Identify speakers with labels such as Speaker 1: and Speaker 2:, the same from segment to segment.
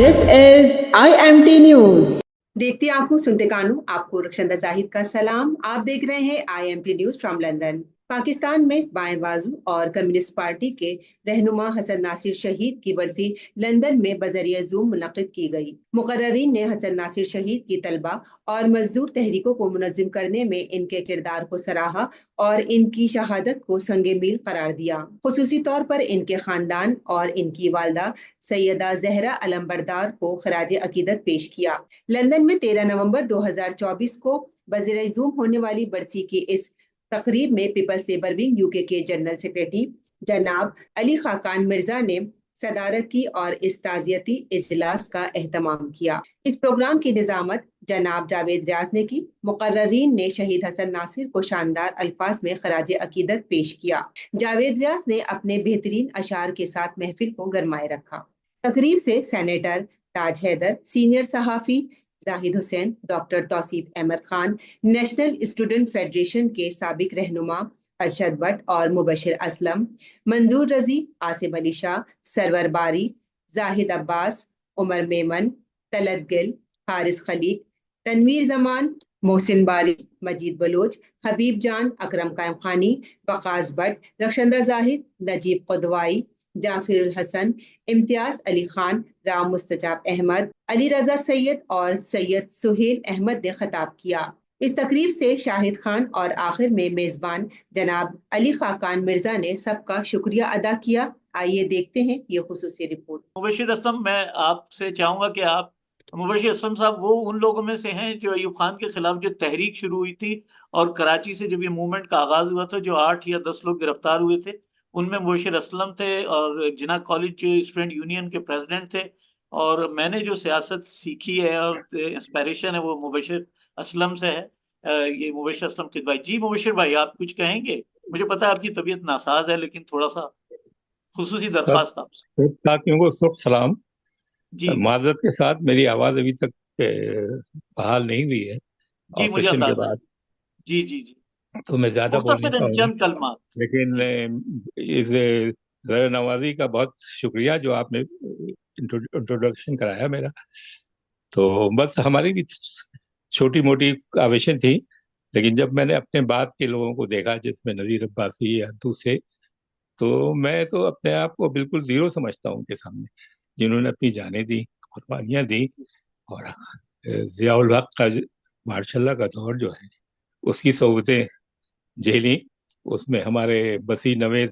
Speaker 1: This is IMT News. देखती आंखों सुनते कानों, आपको रक्षंदा जाहिद का सलाम। आप देख रहे हैं IMT news from London. Pakistan में बाएं बाजू और कम्युनिस्ट पार्टी के रहनुमा हसन नासिर शहीद की बरसी लंदन में बजरिया जूम मुनक्किद की गई। मुकर्ररीन ने हसन नासिर शहीद की तलबा और मजदूर तहरीकों को मुनज़्ज़म करने में इनके किरदार को सराहा और इनकी शहादत को संगे मील करार दिया। खुसूसी तौर पर इनके खानदान और इनकी वालदा सैयदा जहरा अलम्बरदार को खराज अकीदत पेश किया। लंदन में 13 नवंबर 2024 को बजरिया जूम होने वाली बरसी की इस तकरीब में पीपल्स लेबर विंग यूके के जनरल सेक्रेटरी जनाब अली खाकान मिर्जा ने सदारत की और इस ताज़ियती इजलास का एहतमाम किया। इस प्रोग्राम की निजामत जनाब जावेद रियाज ने की। मुकर्ररीन ने शहीद हसन नासिर को शानदार अल्फाज में खराज अकीदत पेश किया। जावेद रियाज ने अपने बेहतरीन अशार के साथ महफिल को गरमाए रखा। तकरीब से सेनेटर ताज हैदर, सीनियर सहाफी Zahid Hussain, doctor Tauseef Ahmed Khan, national student federation के साबिक रहनुमा अरशद भट्ट और मुबशिर असलम, मंजूर रजी, आसिम अली शाह, सरवर बारी, जाहिद अब्बास, उमर मेमन, तलत गिल, हारिस खलीक, तनवीर जमान, मोहसिन बारी, मजीद बलोच, हबीब जान, अकरम कायम खानी, वकास भट्ट, रक्षंदा जाहिद, नजीब कुदवाई, जाफिर हसन, इम्तियाज अली खान, राम मुस्तजाब अहमद, अली रजा सैयद और सैयद सुहेल अहमद ने खिताब किया। इस तकरीब से शाहिद खान और आखिर में मेजबान जनाब अली खाकान मिर्जा ने सबका शुक्रिया अदा किया। आइए देखते हैं ये खुसूसी रिपोर्ट।
Speaker 2: मुबशिर असलम, मैं आपसे चाहूंगा कि आप मुबशिर असलम साहब वो उन लोगों में से हैं जो अयूब खान के खिलाफ जो तहरीक शुरू हुई थी और कराची से जब ये मूवमेंट का आगाज हुआ था, जो 8 या 10 लोग गिरफ्तार हुए थे, उनमें मुबशिर असलम थे और जिना कॉलेज जो स्टूडेंट यूनियन के प्रेसिडेंट थे। और मैंने जो सियासत सीखी है और इंस्पायरेशन है वो मुबशिर असलम से है। ये मुबशिर असलम के भाई जी। मुबशिर भाई, आप कुछ कहेंगे? मुझे पता है आपकी तबीयत नासाज है, लेकिन थोड़ा सा खुसूसी दरखास्त आपसे।
Speaker 3: सब साथियों को शुभ सलाम।
Speaker 2: जी
Speaker 3: माजरत के साथ मेरी आवाज अभी तक बहाल नहीं हुई है
Speaker 2: जी, मुझे
Speaker 3: ऑपरेशन के
Speaker 2: अंदाजा है।
Speaker 3: बाद,
Speaker 2: जी जी जी,
Speaker 3: तो मैं ज्यादा बोल नहीं
Speaker 2: मुख्तसरन
Speaker 3: पाऊंगा।
Speaker 2: चंद कलमात।
Speaker 3: लेकिन इस ज़रा नवाजी का बहुत शुक्रिया जो आपने इंट्रोडक्शन कराया मेरा। तो बस हमारी भी छोटी मोटी काविशें थी, लेकिन जब मैंने अपने बाद के लोगों को देखा, जिसमें नज़ीर अब्बासी या दूसरे, तो मैं तो अपने आप को बिल्कुल जीरो समझता हूँ उनके सामने, जिन्होंने अपनी जानें दी, कुर्बानियाँ दी। और ज़ियाउल हक का मार्शल्ला का दौर जो है, उसकी सोबतें झेली। उसमें हमारे बसी नवेद,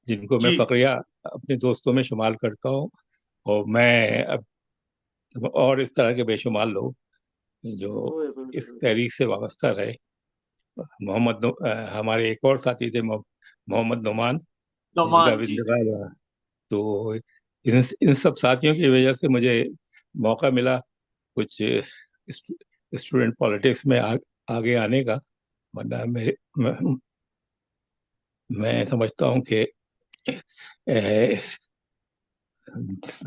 Speaker 3: जिनको मैं
Speaker 2: जी
Speaker 3: फकरिया अपने दोस्तों में शुमार करता हूँ, और मैं अब और इस तरह के बेशुमार लोग जो इस तहरीक से वाबस्ता रहे। हमारे एक और साथी थे मोहम्मद नुमान, जिनका
Speaker 2: नौमान,
Speaker 3: भी
Speaker 2: जी जी।
Speaker 3: इंतकाल हुआ। तो इन सब साथियों की वजह से मुझे मौका मिला कुछ स्टूडेंट पॉलिटिक्स में आगे आने का। वरना मैं समझता हूँ कि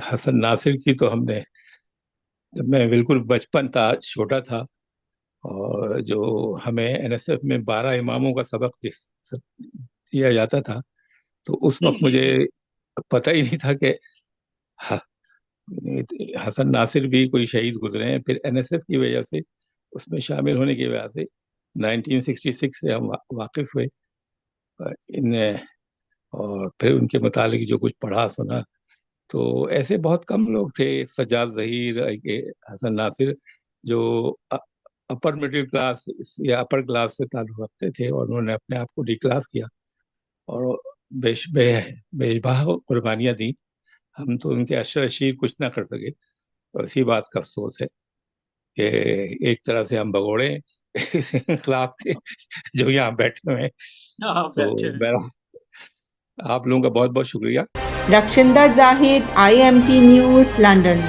Speaker 3: हसन नासिर की तो हमने, जब मैं बिल्कुल बचपन था, छोटा था, और जो हमें एनएसएफ में 12 इमामों का सबक दिया जाता था, तो उस
Speaker 2: जी
Speaker 3: वक्त
Speaker 2: जी
Speaker 3: मुझे
Speaker 2: जी।
Speaker 3: पता ही नहीं था कि हसन नासिर भी कोई शहीद गुजरे हैं। फिर एनएसएफ की वजह से, उसमें शामिल होने की वजह से 1966 से हम वाकिफ हुए इन, और फिर उनके मुतालिक जो कुछ पढ़ा सुना, तो ऐसे बहुत कम लोग थे, सज्जाद ज़हीर, हसन नासिर, जो अपर मिडिल क्लास या अपर क्लास से ताल्लुक़ रखते थे, और उन्होंने अपने आप को डी क्लास किया और बेशबहा कुर्बानियाँ दी। हम तो उनके अशर शीर कुछ ना कर सके। और इसी बात का अफसोस है कि एक तरह से हम भगोड़े इस इनकलाब के जो यहाँ बैठे हुए हैं।
Speaker 2: हाँ,
Speaker 3: तो
Speaker 2: बैठे हैं।
Speaker 3: मेरा आप लोगों का बहुत बहुत शुक्रिया।
Speaker 1: Rakshanda Zahid, IMT news London.